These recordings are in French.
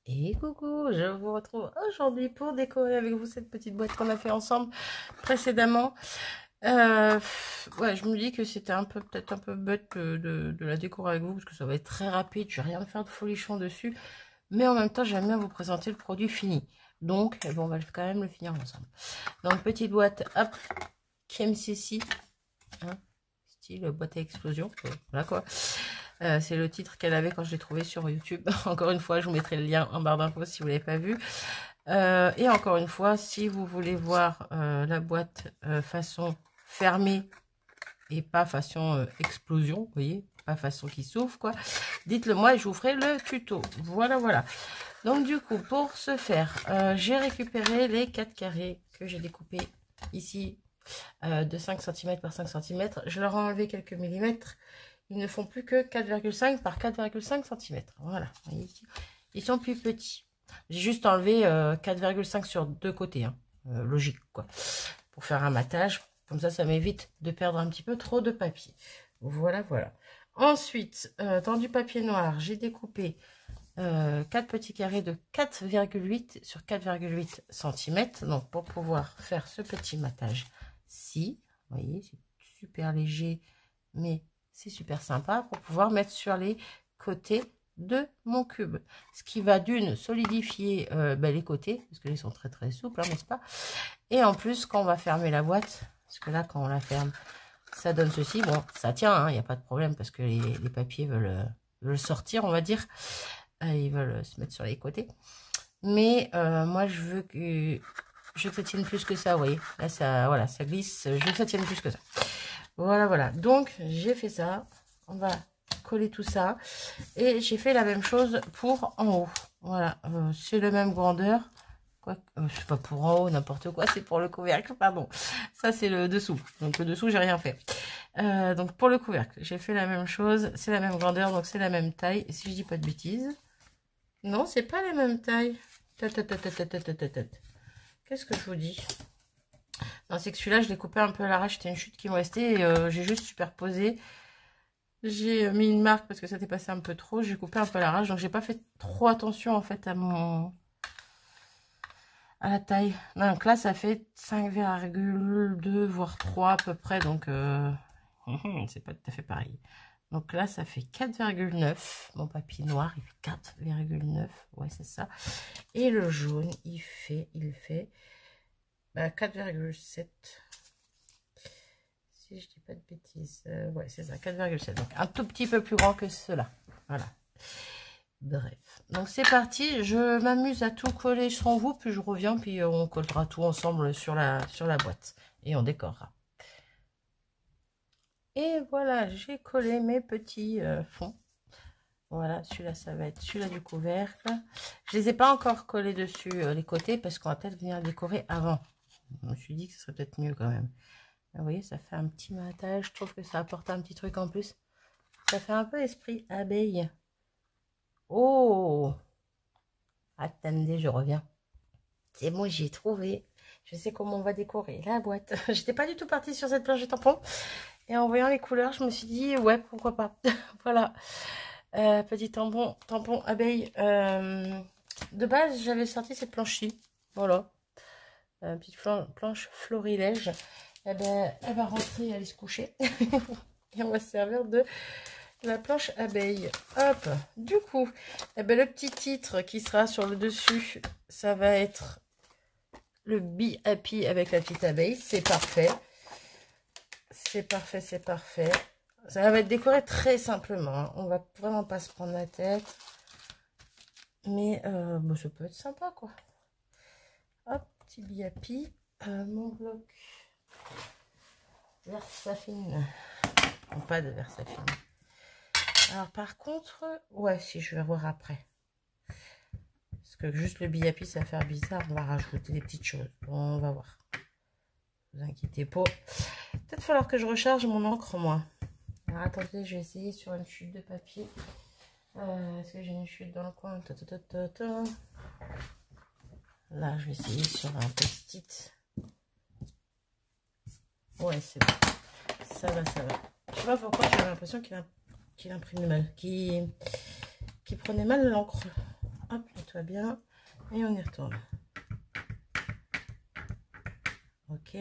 Et coucou, je vous retrouve aujourd'hui pour décorer avec vous cette petite boîte qu'on a fait ensemble précédemment. Ouais, je me dis que c'était peut-être un peu bête de la décorer avec vous parce que ça va être très rapide, je vais rien faire de folichon dessus. Mais en même temps, j'aime bien vous présenter le produit fini. Donc, bon, on va quand même le finir ensemble. Donc, petite boîte, hop, KMCC, hein, style boîte à explosion, voilà quoi. C'est le titre qu'elle avait quand je l'ai trouvé sur YouTube. Encore une fois, je vous mettrai le lien en barre d'infos si vous ne l'avez pas vu. Et encore une fois, si vous voulez voir la boîte façon fermée et pas façon explosion, vous voyez, pas façon qui s'ouvre, quoi, dites-le moi et je vous ferai le tuto. Voilà, voilà. Donc du coup, pour ce faire, j'ai récupéré les 4 carrés que j'ai découpés ici de 5 cm par 5 cm. Je leur ai enlevé quelques millimètres. Ils ne font plus que 4,5 par 4,5 cm. Voilà, ils sont plus petits. J'ai juste enlevé 4,5 sur deux côtés, hein. Logique quoi, pour faire un matage. Comme ça m'évite de perdre un petit peu trop de papier. Voilà, voilà. Ensuite, dans du papier noir, j'ai découpé 4 petits carrés de 4,8 sur 4,8 cm. Donc, pour pouvoir faire ce petit matage-ci, vous voyez, c'est super léger, mais c'est super sympa pour pouvoir mettre sur les côtés de mon cube. Ce qui va d'une solidifier les côtés, parce qu'ils sont très très souples, hein, n'est-ce pas? Et en plus, quand on va fermer la boîte, parce que là, quand on la ferme, ça donne ceci. Bon, ça tient, il n'y a pas de problème, parce que les papiers veulent sortir, on va dire. Ils veulent se mettre sur les côtés. Mais moi, je veux que ça tienne plus que ça, vous voyez. Là, ça, voilà, ça glisse. Je veux que ça tienne plus que ça. Voilà, voilà. Donc, j'ai fait ça. On va coller tout ça. Et j'ai fait la même chose pour en haut. Voilà, c'est la même grandeur. Quoi, c'est pas pour en haut, n'importe quoi. C'est pour le couvercle, pardon. Ça, c'est le dessous. Donc, le dessous, j'ai rien fait. Donc, pour le couvercle, j'ai fait la même chose. C'est la même grandeur, donc c'est la même taille. Si je dis pas de bêtises. Non, c'est pas la même taille. Qu'est-ce que je vous dis? Non, c'est que celui-là, je l'ai coupé un peu à l'arrache. C'était une chute qui me restait et j'ai juste superposé. J'ai mis une marque parce que ça t'est passé un peu trop. J'ai coupé un peu à l'arrache, donc j'ai pas fait trop attention en fait à la taille. Donc là, ça fait 5,2 voire 3 à peu près, donc c'est pas tout à fait pareil. Donc là, ça fait 4,9. Mon papier noir, il fait 4,9. Ouais, c'est ça. Et le jaune, il fait 4,7. Si je dis pas de bêtises. Ouais, c'est ça, 4,7. Donc un tout petit peu plus grand que cela. Voilà. Bref. Donc c'est parti. Je m'amuse à tout coller sans vous, puis je reviens, puis on collera tout ensemble sur la boîte. Et on décorera. Et voilà, j'ai collé mes petits fonds. Voilà, celui-là, ça va être celui-là du couvercle. Je les ai pas encore collés dessus les côtés parce qu'on va peut-être venir décorer avant. Je me suis dit que ce serait peut-être mieux quand même. Vous voyez, ça fait un petit matage. Je trouve que ça apporte un petit truc en plus. Ça fait un peu esprit abeille. Oh! Attendez, je reviens. C'est bon, j'y ai trouvé. Je sais comment on va décorer la boîte. J'étais pas du tout partie sur cette planche de tampon. Et en voyant les couleurs, je me suis dit, ouais, pourquoi pas. Voilà. Petit tampon abeille. De base, j'avais sorti cette planche-ci. Voilà. Petite planche florilège. Eh ben, elle va rentrer et aller se coucher. Et on va se servir de la planche abeille. Hop. Du coup, eh ben, le petit titre qui sera sur le dessus, ça va être le Be Happy avec la petite abeille. C'est parfait. C'est parfait, c'est parfait. Ça va être décoré très simplement. Hein. On va vraiment pas se prendre la tête. Mais bon, ça peut être sympa, quoi. Hop, petit Be Happy. Mon bloc Versafine. Non, pas de Versafine. Alors, par contre, ouais, si je vais voir après. Parce que juste le Be Happy, ça va faire bizarre. On va rajouter des petites choses. On va voir. Ne vous inquiétez pas. Peut-être falloir que je recharge mon encre, moi. Alors, attendez, je vais essayer sur une chute de papier. Est-ce que j'ai une chute dans le coin? Là, je vais essayer sur un post-it. Ouais, c'est bon. Ça va, ça va. Je sais pas pourquoi j'ai l'impression qu'il imprimait mal. Qu'il prenait mal l'encre. hop, nettoie bien. Et on y retourne. Ok.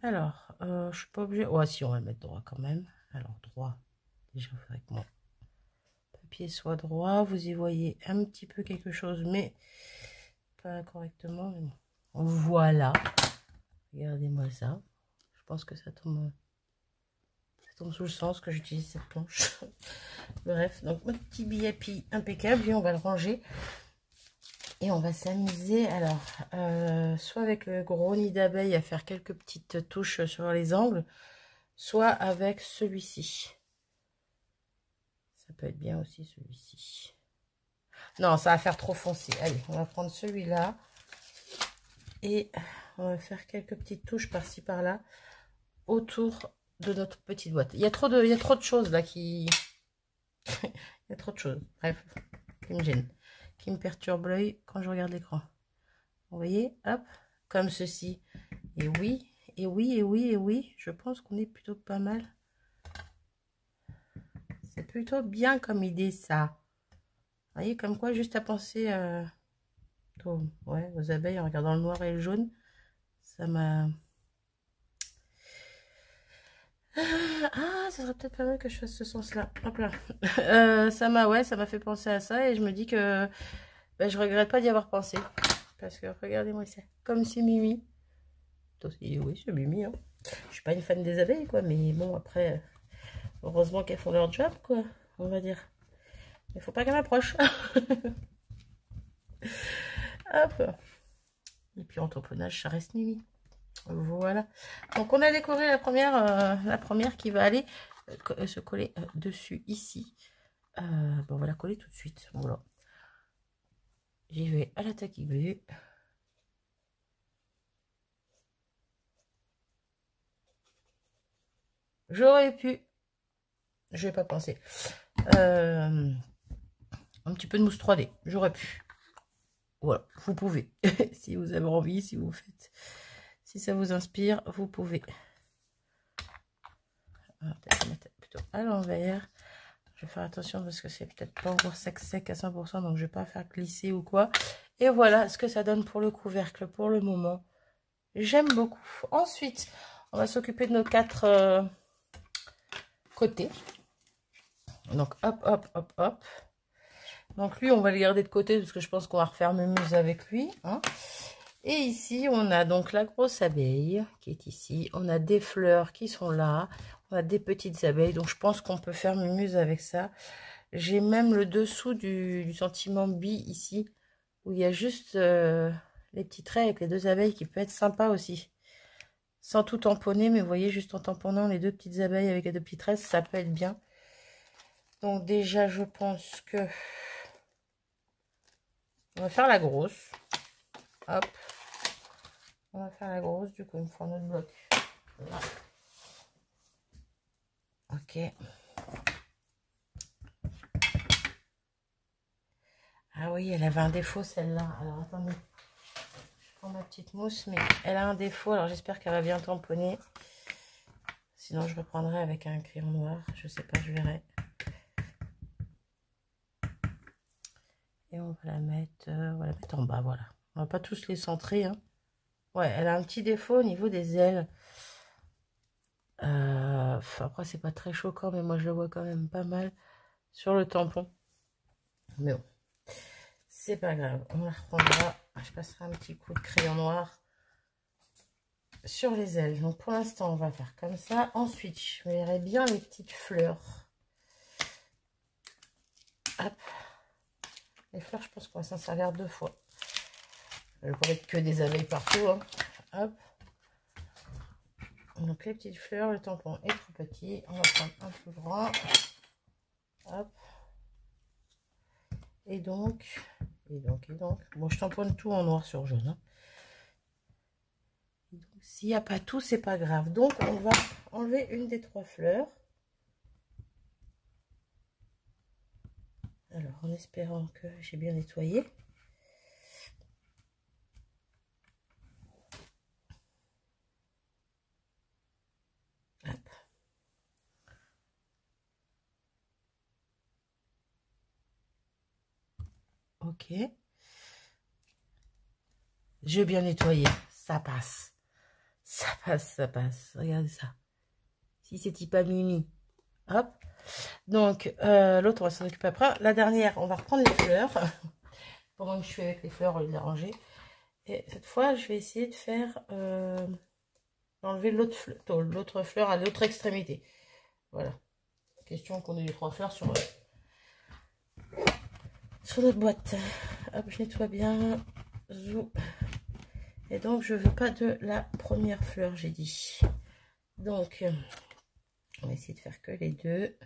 Alors, je suis pas obligée. Ouais, si, on va le mettre droit quand même. Alors, droit. Déjà, il faudrait que mon papier soit droit. Vous y voyez un petit peu quelque chose, mais pas correctement. Mais bon. Voilà. Regardez-moi ça. Je pense que ça tombe sous le sens que j'utilise cette planche. Bref, donc mon petit billet impeccable. Et on va le ranger. Et on va s'amuser, alors, soit avec le gros nid d'abeille à faire quelques petites touches sur les angles, soit avec celui-ci. Ça peut être bien aussi, celui-ci. Non, ça va faire trop foncé. Allez, on va prendre celui-là. Et on va faire quelques petites touches par-ci, par-là, autour de notre petite boîte. Il y a trop de choses là qui... Il y a trop de choses, bref, qui me gênent, qui me perturbent l'œil quand je regarde l'écran. Vous voyez, hop, comme ceci. Et oui, et oui, et oui, et oui, je pense qu'on est plutôt pas mal. C'est plutôt bien comme idée, ça. Vous voyez, comme quoi, juste à penser aux abeilles en regardant le noir et le jaune, ça m'a... Ah, ça serait peut-être pas mal que je fasse ce sens-là. Hop là. Ça m'a fait penser à ça et je me dis que je regrette pas d'y avoir pensé. Parce que regardez-moi ça. Comme c'est Mimi. Oui, c'est Mimi. Hein. Je suis pas une fan des abeilles, quoi. Mais bon, après, heureusement qu'elles font leur job, quoi. On va dire. Il faut pas qu'elles m'approchent. Hop. Et puis en tamponnage, ça reste Mimi. Voilà. Donc on a décoré la première qui va aller se coller dessus ici. Bon, on va la coller tout de suite. Voilà. J'y vais à la taquille. J'aurais pu, je vais pas penser, un petit peu de mousse 3D. J'aurais pu. Voilà, vous pouvez. Si vous avez envie, si vous faites, si ça vous inspire, vous pouvez. Peut-être mettre plutôt à l'envers. Je vais faire attention parce que c'est peut-être pas encore sec à 100%, donc je vais pas faire glisser ou quoi. Et voilà ce que ça donne pour le couvercle pour le moment. J'aime beaucoup. Ensuite, on va s'occuper de nos 4 côtés. Donc hop, hop, hop, hop. Donc lui, on va le garder de côté parce que je pense qu'on va refaire mumuse avec lui. Hein. Et ici, on a donc la grosse abeille qui est ici. On a des fleurs qui sont là. On a des petites abeilles. Donc je pense qu'on peut faire mumuse avec ça. J'ai même le dessous du sentiment bi ici. Où il y a juste les petits traits avec les 2 abeilles qui peut être sympa aussi. Sans tout tamponner, mais vous voyez, juste en tamponnant les 2 petites abeilles avec les 2 petits traits, ça peut être bien. Donc déjà, je pense que on va faire la grosse. Hop. On va faire la grosse, du coup, il me faut un autre bloc. Là. Ok. Ah oui, elle avait un défaut, celle-là. Alors, attendez. Je prends ma petite mousse, mais elle a un défaut. Alors, j'espère qu'elle va bien tamponner. Sinon, je reprendrai avec un crayon noir. Je sais pas, je verrai. Et on va la mettre en bas, voilà. On va pas tous les centrer, hein. Ouais, elle a un petit défaut au niveau des ailes. Après, c'est pas très choquant, mais moi, je le vois quand même pas mal sur le tampon. Mais bon, c'est pas grave. On la reprendra. Je passerai un petit coup de crayon noir sur les ailes. Donc, pour l'instant, on va faire comme ça. Ensuite, je verrai bien les petites fleurs. Hop. Les fleurs, je pense qu'on va s'en servir 2 fois. Je vais pas mettre que des abeilles partout. Hein. Hop. Donc les petites fleurs, le tampon est trop petit. On va prendre un plus grand. Hop. Et donc. Bon, je tamponne tout en noir sur jaune. Hein. S'il n'y a pas tout, c'est pas grave. Donc on va enlever une des 3 fleurs. Alors en espérant que j'ai bien nettoyé. Hop. Ok. J'ai bien nettoyé. Ça passe. Ça passe, ça passe. Regardez ça. Si c'était pas mini. Hop. Donc, l'autre, on va s'en occuper après. La dernière, on va reprendre les fleurs. Pendant que je suis avec les fleurs, les ranger. Et cette fois, je vais essayer de faire... enlever l'autre fleur à l'autre extrémité. Voilà. Question qu'on ait les 3 fleurs sur notre boîte. Hop, je nettoie bien. Zou. Et donc, je veux pas de la première fleur, j'ai dit. Donc, on va essayer de faire que les deux.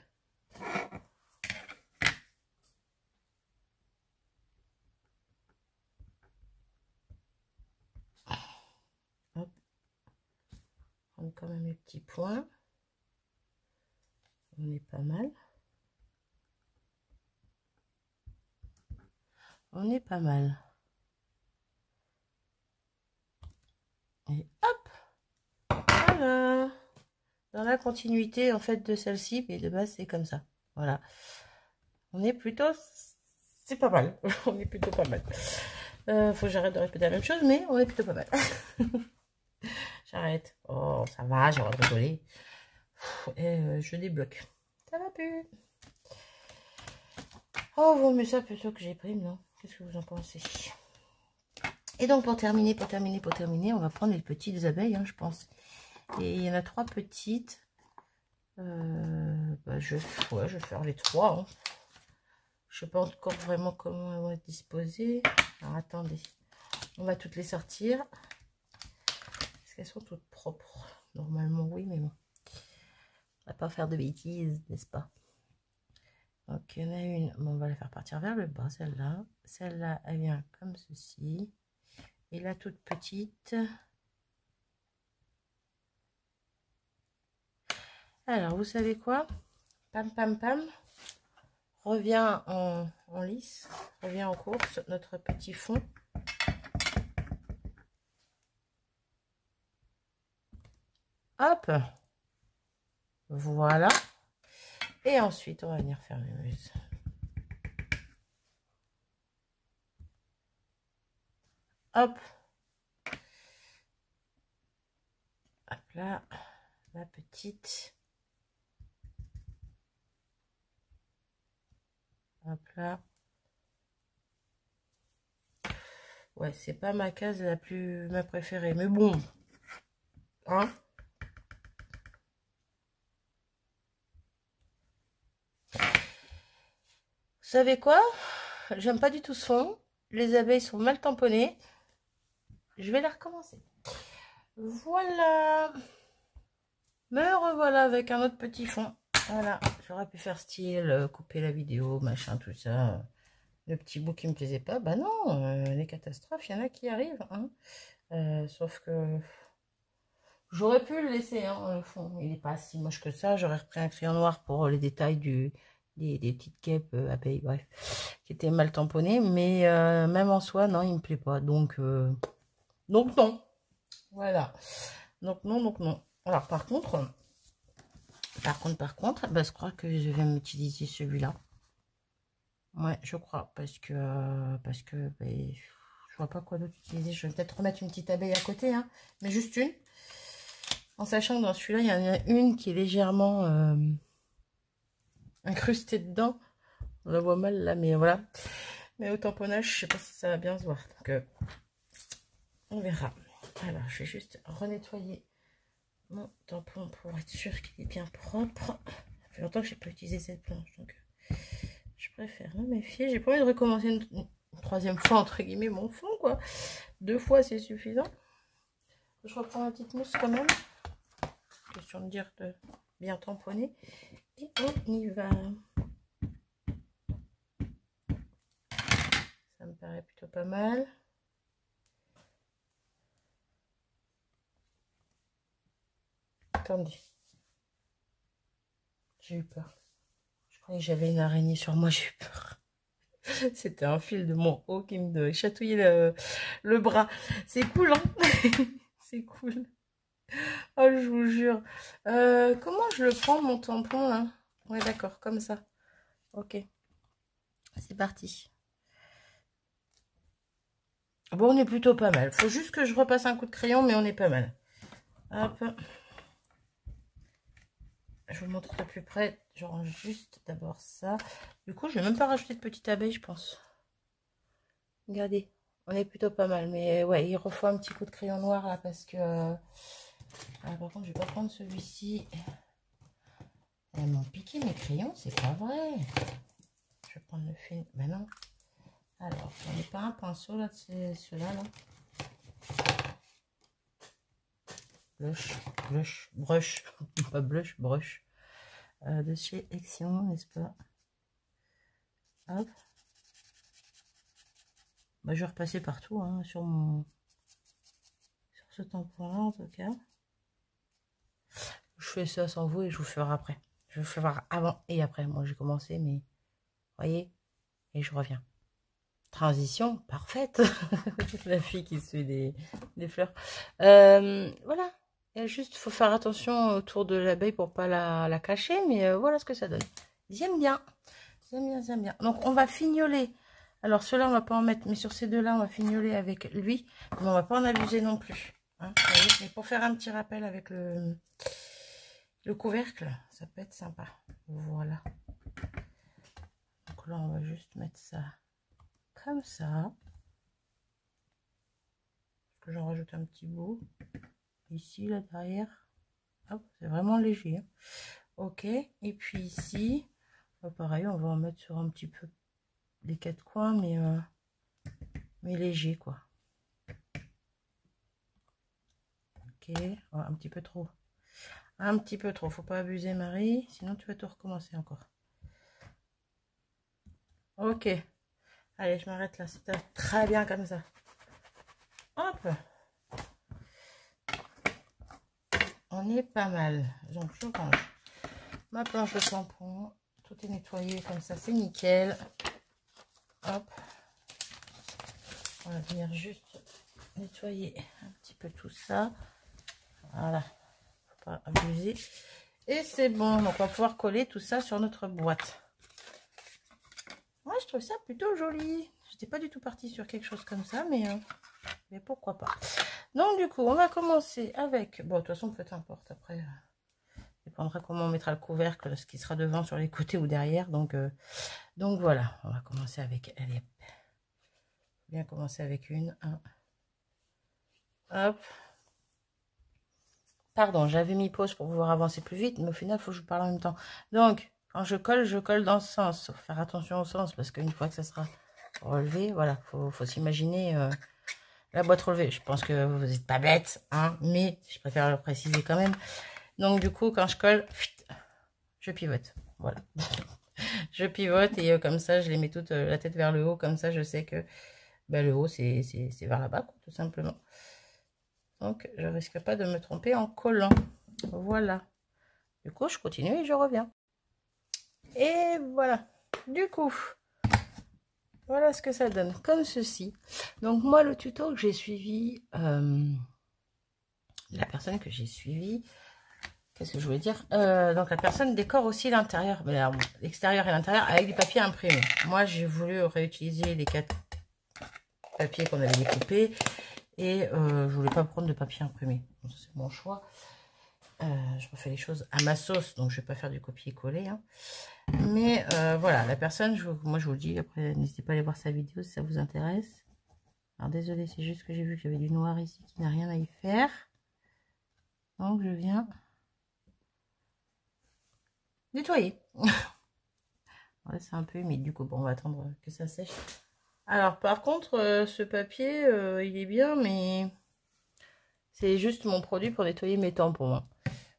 Hop. Prendre quand même les petits points. On est pas mal. On est pas mal. Et hop. Voilà. Dans la continuité, en fait, de celle-ci, mais de base, c'est comme ça. Voilà. On est plutôt... C'est pas mal. On est plutôt pas mal. Faut que j'arrête de répéter la même chose, mais on est plutôt pas mal. J'arrête. Oh, ça va, j'ai rigolé. Et je débloque. Ça va plus. Oh, vaut mieux ça plutôt que j'ai pris, non? Qu'est-ce que vous en pensez? Et donc, pour terminer, on va prendre les petites abeilles, hein, je pense. Et il y en a 3 petites. Je vais faire les 3. Hein. Je ne sais pas encore vraiment comment elles vont être disposées. Alors, attendez. On va toutes les sortir. Est-ce qu'elles sont toutes propres? Normalement, oui, mais bon. On va pas faire de bêtises, n'est-ce pas? Donc, il y en a une. Bon, on va la faire partir vers le bas, celle-là. Celle-là, elle vient comme ceci. Et la toute petite. Alors, vous savez quoi? Pam, pam, pam. Revient en lice. Revient en course, notre petit fond. Hop. Voilà. Et ensuite, on va venir faire les muses. Hop. Hop là. La petite. Hop là. Ouais, c'est pas ma case ma préférée. Mais bon. Hein? Vous savez quoi? J'aime pas du tout ce fond. Les abeilles sont mal tamponnées. Je vais la recommencer. Voilà. Me revoilà avec un autre petit fond. Voilà. J'aurais pu faire style, couper la vidéo, machin, tout ça. Le petit bout qui me plaisait pas. Bah non, les catastrophes, il y en a qui arrivent. Hein. Sauf que j'aurais pu le laisser, hein, le fond. Il n'est pas si moche que ça. J'aurais repris un crayon noir pour les détails des petites guêpes abeilles, bref, qui étaient mal tamponnées. Mais même en soi, non, il me plaît pas. Donc non. Voilà. Donc non. Alors par contre, bah, je crois que je vais m'utiliser celui-là. Ouais, je crois, parce que bah, je vois pas quoi d'autre utiliser. Je vais peut-être remettre une petite abeille à côté, hein, mais juste une. En sachant que dans celui-là, il y en a une qui est légèrement incrustée dedans. On la voit mal là, mais voilà. Mais au tamponnage, je sais pas si ça va bien se voir. Donc, on verra. Alors, je vais juste renettoyer mon tampon pour être sûr qu'il est bien propre. Ça fait longtemps que j'ai pas utilisé cette planche, donc je préfère me méfier. J'ai pas envie de recommencer une 3e fois, entre guillemets, mon fond, quoi. 2 fois, c'est suffisant. Je reprends ma petite mousse quand même. Question de dire de bien tamponner. Et on y va. Ça me paraît plutôt pas mal. Attendez. J'ai eu peur. Je croyais que j'avais une araignée sur moi, j'ai eu peur. C'était un fil de mon haut qui me chatouillait le bras. C'est cool, hein? C'est cool. Oh, je vous jure. Comment je le prends, mon tampon, là? Ouais, d'accord, comme ça. Ok. C'est parti. Bon, on est plutôt pas mal. Faut juste que je repasse un coup de crayon, mais on est pas mal. Hop. Je vous montre de plus près. Je range juste d'abord ça. Du coup, je vais même pas rajouter de petite abeille, je pense. Regardez, on est plutôt pas mal. Mais ouais, il refaut un petit coup de crayon noir là parce que... par contre, je vais pas prendre celui-ci. Elles m'ont piqué mes crayons, c'est pas vrai. Je vais prendre le film. Ben non. Alors, on n'est pas un pinceau là, c'est ceux-là là. Brush, pas blush, brush. De chez Action, n'est-ce pas? Hop. Bah, je vais repasser partout, hein, sur ce tampon-là en tout cas. Je fais ça sans vous et je vous ferai après. Je vais vous faire voir avant et après. Moi, j'ai commencé, mais voyez, et je reviens. Transition parfaite. La fille qui se fait des fleurs. Voilà. Il juste, faut faire attention autour de l'abeille pour pas la cacher, mais voilà ce que ça donne. J'aime bien. J'aime bien, j'aime bien. Donc, on va fignoler. Alors, ceux-là, on va pas en mettre, mais sur ces deux-là, on va fignoler avec lui. Mais on va pas en abuser non plus. Hein, mais pour faire un petit rappel avec le couvercle, ça peut être sympa. Voilà. Donc là, on va juste mettre ça comme ça. J'en rajoute un petit bout. Ici, là, derrière. C'est vraiment léger. Hein. Ok. Et puis ici, pareil, on va en mettre sur un petit peu les quatre coins, mais léger, quoi. Ok. Oh, un petit peu trop. Un petit peu trop. Faut pas abuser, Marie. Sinon, tu vas tout recommencer encore. Ok. Allez, je m'arrête là. C'est très bien comme ça. Hop. On est pas mal. Donc, je range ma planche de tampon. Tout est nettoyé comme ça. C'est nickel. Hop. On va venir juste nettoyer un petit peu tout ça. Voilà. Faut pas abuser. Et c'est bon. Donc, on va pouvoir coller tout ça sur notre boîte. Moi, je trouve ça plutôt joli. J'étais pas du tout partie sur quelque chose comme ça, mais pourquoi pas. Donc, du coup, on va commencer avec... Bon, de toute façon, peu importe. Après, dépendra comment on mettra le couvercle, ce qui sera devant, sur les côtés ou derrière. Donc voilà, on va commencer avec... Allez, bien commencer avec une. Hop. Pardon, j'avais mis pause pour pouvoir avancer plus vite, mais au final, il faut que je parle en même temps. Donc, quand je colle dans ce sens. Faut faire attention au sens, parce qu'une fois que ça sera relevé, voilà, faut s'imaginer la boîte relevée. Je pense que vous n'êtes pas bête, hein, mais je préfère le préciser quand même. Donc, du coup, quand je colle, je pivote. Voilà. Je pivote et comme ça, je les mets toutes la tête vers le haut. Comme ça, je sais que le haut, c'est vers là-bas, tout simplement. Donc, je risque pas de me tromper en collant. Voilà. Du coup, je continue et je reviens. Et voilà. Du coup, voilà ce que ça donne. Comme ceci. Donc, moi, le tuto que j'ai suivi, la personne que j'ai suivie, qu'est-ce que je voulais dire, donc la personne décore aussi l'intérieur, l'extérieur et l'intérieur avec du papier imprimé. Moi, j'ai voulu réutiliser les 4 papiers qu'on avait découpés et je voulais pas prendre de papier imprimé. C'est mon choix. Je refais les choses à ma sauce, donc je vais pas faire du copier-coller. Hein. Mais voilà, la personne, moi je vous le dis, après n'hésitez pas à aller voir sa vidéo si ça vous intéresse. Alors désolé, c'est juste que j'ai vu qu'il y avait du noir ici qui n'a rien à y faire. Donc je viens nettoyer. Ouais, c'est un peu humide, du coup, bon, on va attendre que ça sèche. Alors, par contre, ce papier, il est bien, mais c'est juste mon produit pour nettoyer mes tampons.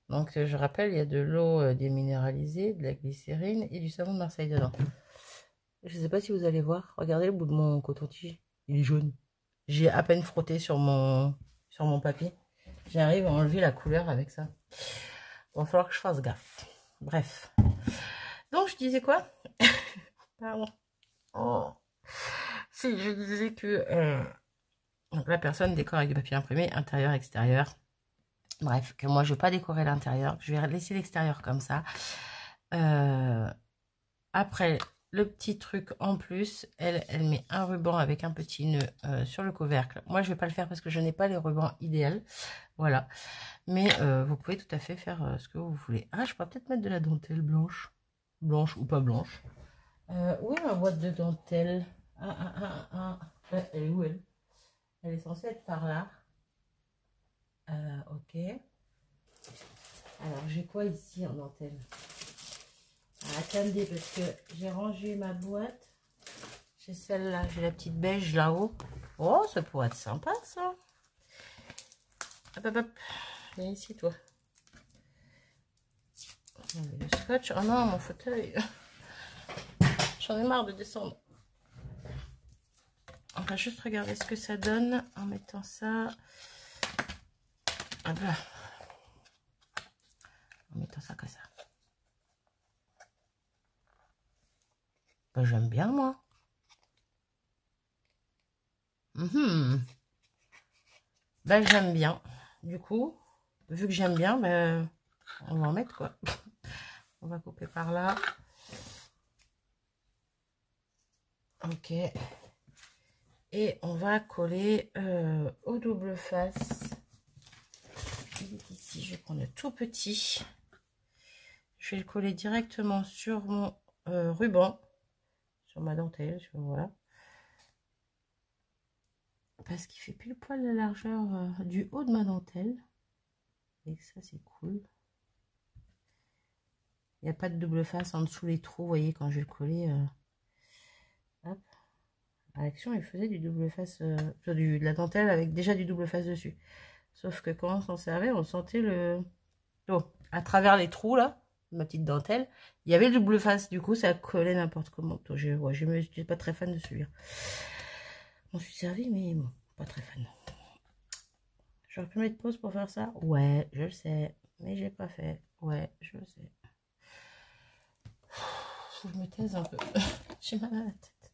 Donc, je rappelle, il y a de l'eau déminéralisée, de la glycérine et du savon de Marseille dedans. Je ne sais pas si vous allez voir. Regardez le bout de mon coton-tige. Il est jaune. J'ai à peine frotté sur mon papier. J'arrive à enlever la couleur avec ça. Il va falloir que je fasse gaffe. Bref. Donc, je disais quoi? Pardon. Oh. Si, je disais que donc la personne décore avec du papier imprimé, intérieur, extérieur. Bref, que moi, je ne vais pas décorer l'intérieur. Je vais laisser l'extérieur comme ça. Après, le petit truc en plus, elle met un ruban avec un petit nœud sur le couvercle. Moi, je vais pas le faire parce que je n'ai pas les rubans idéal. Voilà. Mais vous pouvez tout à fait faire ce que vous voulez. Ah, je pourrais peut-être mettre de la dentelle blanche. Blanche ou pas blanche. Où est ma boîte de dentelle? Elle est où, elle? Elle est censée être par là. Ok. Alors, j'ai quoi ici en dentelle? Attendez, parce que j'ai rangé ma boîte. J'ai celle-là, j'ai la petite beige là-haut. Oh, ça pourrait être sympa, ça. Hop, hop, hop. Viens ici, toi. Le scotch. Oh non, mon fauteuil. J'en ai marre de descendre. On va juste regarder ce que ça donne en mettant ça. Hop là. En mettant ça comme ça. Ben, j'aime bien, moi. Ben, j'aime bien. Du coup, vu que j'aime bien, ben, on va en mettre, quoi. On va couper par là. Ok. Et on va coller au double face. Il est ici, je vais prendre le tout petit. Je vais le coller directement sur mon ruban. Sur ma dentelle, voilà. Parce qu'il fait pile poil la largeur du haut de ma dentelle. Et ça, c'est cool. Il n'y a pas de double face en dessous les trous, vous voyez, quand je vais le coller. Hop. À l'action, il faisait du double face, de la dentelle avec déjà du double face dessus. Sauf que quand on s'en servait, on sentait le... Oh, à travers les trous, là, ma petite dentelle, il y avait le double face. Du coup, ça collait n'importe comment. Je ne suis pas très fan de celui-là. On suis servi, mais bon, pas très fan. J'aurais pu mettre pause pour faire ça. Ouais, je le sais. Mais j'ai pas fait. Ouais, je le sais. Faut que je me taise un peu. J'ai mal à la tête.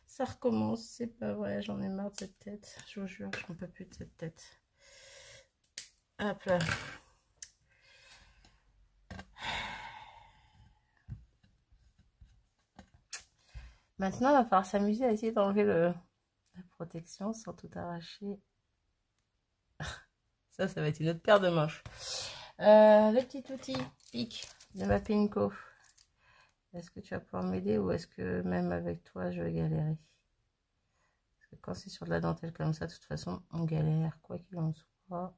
Ça recommence, c'est pas vrai. J'en ai marre de cette tête. Je vous jure, j'en peux plus de cette tête. Hop là. Maintenant, il va falloir s'amuser à essayer d'enlever la protection sans tout arracher. Ça va être une autre paire de manches. Le petit outil pic de ma Pinko. Est-ce que tu vas pouvoir m'aider ou est-ce que même avec toi, je vais galérer? Parce que quand c'est sur de la dentelle comme ça, de toute façon, on galère, quoi qu'il en soit.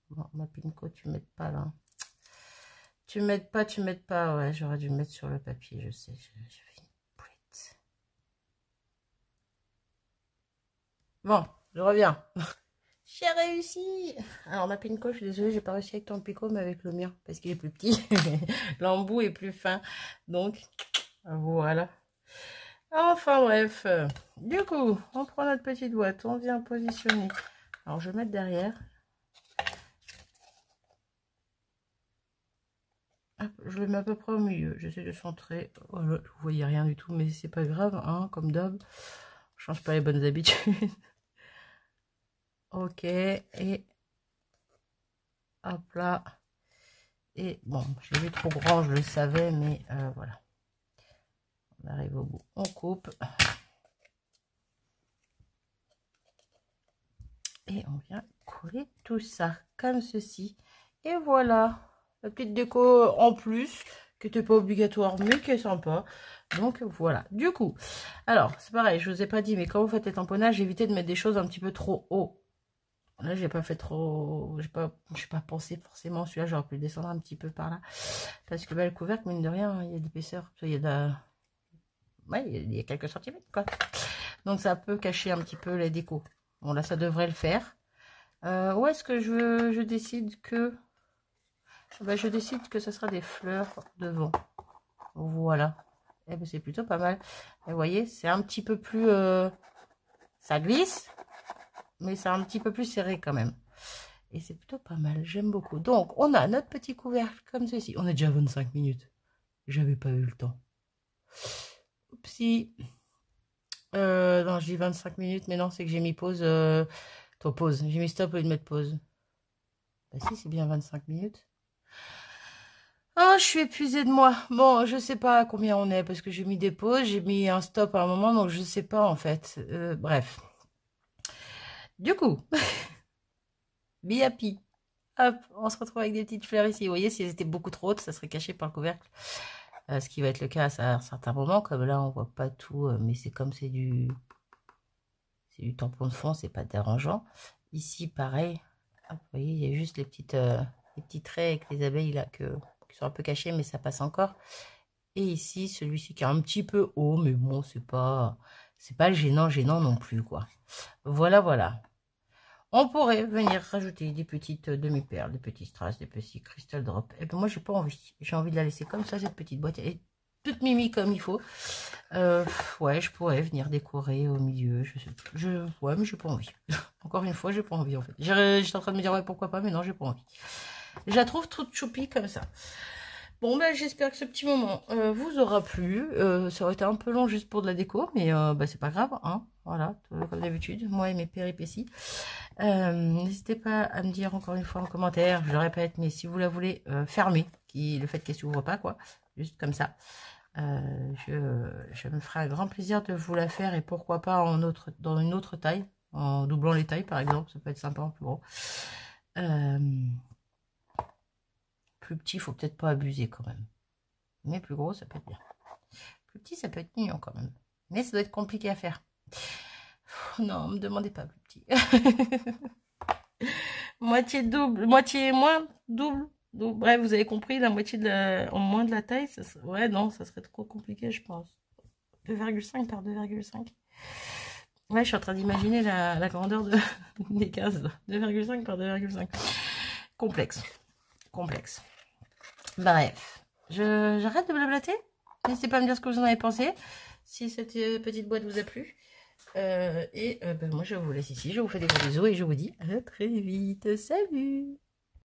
Bon, ma Pinko, tu m'aides pas là. Tu m'aides pas. Ouais, j'aurais dû mettre sur le papier, je sais. Je fais une boulette. Bon, je reviens. J'ai réussi. Alors ma Pinko, je suis désolée, j'ai pas réussi avec ton picot, mais avec le mien, parce qu'il est plus petit. L'embout est plus fin. Donc, voilà. Enfin bref. Du coup, on prend notre petite boîte, on vient positionner. Alors, je vais mettre derrière. Hop, je le mets à peu près au milieu. J'essaie de centrer. Voilà, vous voyez rien du tout, mais c'est pas grave, hein, comme d'hab. Je change pas les bonnes habitudes. Ok, et hop là. Et bon, je l'ai vu trop grand, je le savais, mais voilà. On arrive au bout, on coupe. Et on vient coller tout ça, comme ceci. Et voilà, la petite déco en plus, qui n'était pas obligatoire, mais qui est sympa. Donc voilà, du coup, alors, c'est pareil, je vous ai pas dit, mais quand vous faites les tamponnages, évitez de mettre des choses un petit peu trop haut. Là, j'ai pas fait trop... J'ai pas pensé forcément. Celui-là, j'aurais pu le descendre un petit peu par là. Parce que bah, le couvercle, mine de rien, il y a d'épaisseur. Il y a de... Ouais, il y a quelques centimètres, quoi. Donc, ça peut cacher un petit peu les décos. Bon, là, ça devrait le faire. Où est-ce que je décide que... Bah, je décide que ce sera des fleurs devant. Voilà. Et ben, c'est plutôt pas mal. Et vous voyez, c'est un petit peu plus... Ça glisse. Mais c'est un petit peu plus serré quand même. Et c'est plutôt pas mal, j'aime beaucoup. Donc, on a notre petit couvercle comme ceci. On est déjà à 25 minutes. J'avais pas eu le temps. Oupsie. Non, je dis 25 minutes, mais non, c'est que j'ai mis pause. Pause. J'ai mis stop au lieu de mettre pause. Bah si, c'est bien 25 minutes. Oh, je suis épuisée de moi. Bon, je sais pas à combien on est parce que j'ai mis des pauses, j'ai mis un stop à un moment, donc je sais pas en fait. Bref. Du coup, be happy. Hop, on se retrouve avec des petites fleurs ici. Vous voyez, si elles étaient beaucoup trop hautes, ça serait caché par le couvercle. Ce qui va être le cas à certains moments. Comme là, on voit pas tout, mais c'est comme c'est du tampon de fond, c'est pas dérangeant. Ici, pareil. Hop, vous voyez, il y a juste les petits traits avec les abeilles là qui sont un peu cachés, mais ça passe encore. Et ici, celui-ci qui est un petit peu haut, mais bon, c'est pas gênant non plus, quoi. Voilà, voilà. On pourrait venir rajouter des petites demi-perles, des petits strass, des petits crystal drops. Et puis moi, j'ai pas envie. J'ai envie de la laisser comme ça, cette petite boîte. Elle est toute mimi comme il faut. Ouais, je pourrais venir décorer au milieu. Ouais, mais j'ai pas envie. Encore une fois, j'ai pas envie, en fait. J'étais en train de me dire, ouais, pourquoi pas, mais non, j'ai pas envie. Je la trouve toute choupie comme ça. Bon, ben, j'espère que ce petit moment vous aura plu. Ça aurait été un peu long juste pour de la déco, mais bah, c'est pas grave, hein. Voilà, comme d'habitude, moi et mes péripéties. N'hésitez pas à me dire encore une fois en commentaire, je le répète, mais si vous la voulez fermer, le fait qu'elle s'ouvre pas, quoi, juste comme ça, je me ferai un grand plaisir de vous la faire et pourquoi pas dans une autre taille, en doublant les tailles par exemple, ça peut être sympa en plus gros. Plus petit, il faut peut-être pas abuser quand même. Mais plus gros, ça peut être bien. Plus petit, ça peut être mignon quand même. Mais ça doit être compliqué à faire. Non, me demandez pas plus petit. Moitié double, moitié moins, double. Donc, bref, vous avez compris, la moitié en moins de la taille, ouais, non, ça serait trop compliqué, je pense. 2,5 par 2,5. Ouais, je suis en train d'imaginer la grandeur des cases. 2,5 par 2,5. Complexe. Complexe. Bref, j'arrête de blablater. N'hésitez pas à me dire ce que vous en avez pensé. Si cette petite boîte vous a plu. Ben, moi, je vous laisse ici. Je vous fais des gros bisous et je vous dis à très vite. Salut!